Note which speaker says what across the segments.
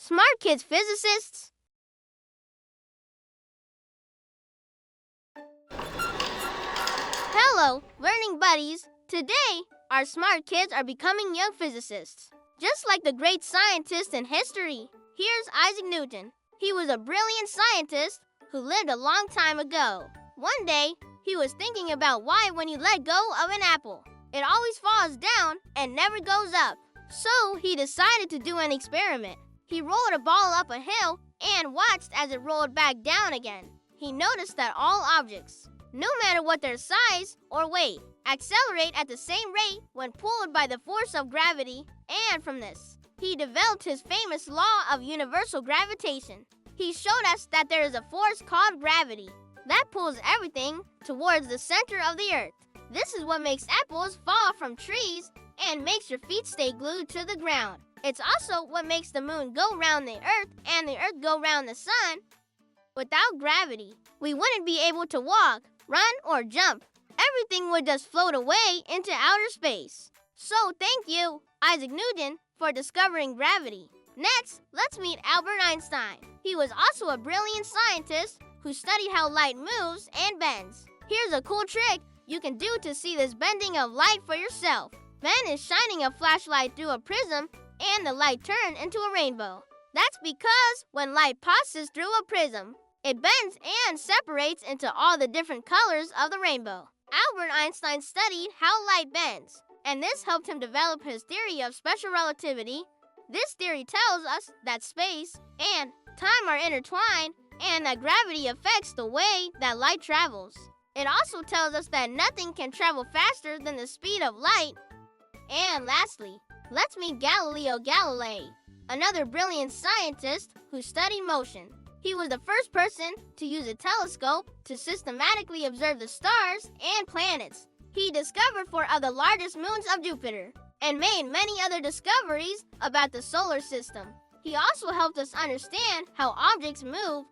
Speaker 1: Smart Kids Physicists. Hello, learning buddies. Today, our smart kids are becoming young physicists. Just like the great scientists in history. Here's Isaac Newton. He was a brilliant scientist who lived a long time ago. One day, he was thinking about why when you let go of an apple, it always falls down and never goes up. So he decided to do an experiment. He rolled a ball up a hill and watched as it rolled back down again. He noticed that all objects, no matter what their size or weight, accelerate at the same rate when pulled by the force of gravity, and from this, he developed his famous law of universal gravitation. He showed us that there is a force called gravity that pulls everything towards the center of the earth. This is what makes apples fall from trees and makes your feet stay glued to the ground. It's also what makes the moon go round the earth and the earth go round the sun. Without gravity, we wouldn't be able to walk, run, or jump. Everything would just float away into outer space. So thank you, Isaac Newton, for discovering gravity. Next, let's meet Albert Einstein. He was also a brilliant scientist who studied how light moves and bends. Here's a cool trick you can do to see this bending of light for yourself. Ben is shining a flashlight through a prism and the light turned into a rainbow. That's because when light passes through a prism, it bends and separates into all the different colors of the rainbow. Albert Einstein studied how light bends, and this helped him develop his theory of special relativity. This theory tells us that space and time are intertwined and that gravity affects the way that light travels. It also tells us that nothing can travel faster than the speed of light. And lastly, let's meet Galileo Galilei, another brilliant scientist who studied motion. He was the first person to use a telescope to systematically observe the stars and planets. He discovered 4 of the largest moons of Jupiter and made many other discoveries about the solar system. He also helped us understand how objects move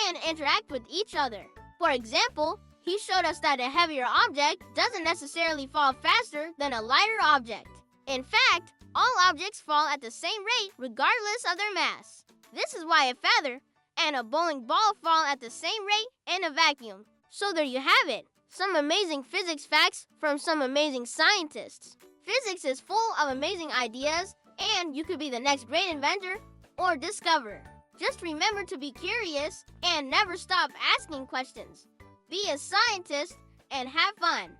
Speaker 1: and interact with each other. For example, he showed us that a heavier object doesn't necessarily fall faster than a lighter object. In fact, all objects fall at the same rate regardless of their mass. This is why a feather and a bowling ball fall at the same rate in a vacuum. So there you have it, some amazing physics facts from some amazing scientists. Physics is full of amazing ideas, and you could be the next great inventor or discoverer. Just remember to be curious and never stop asking questions. Be a scientist and have fun.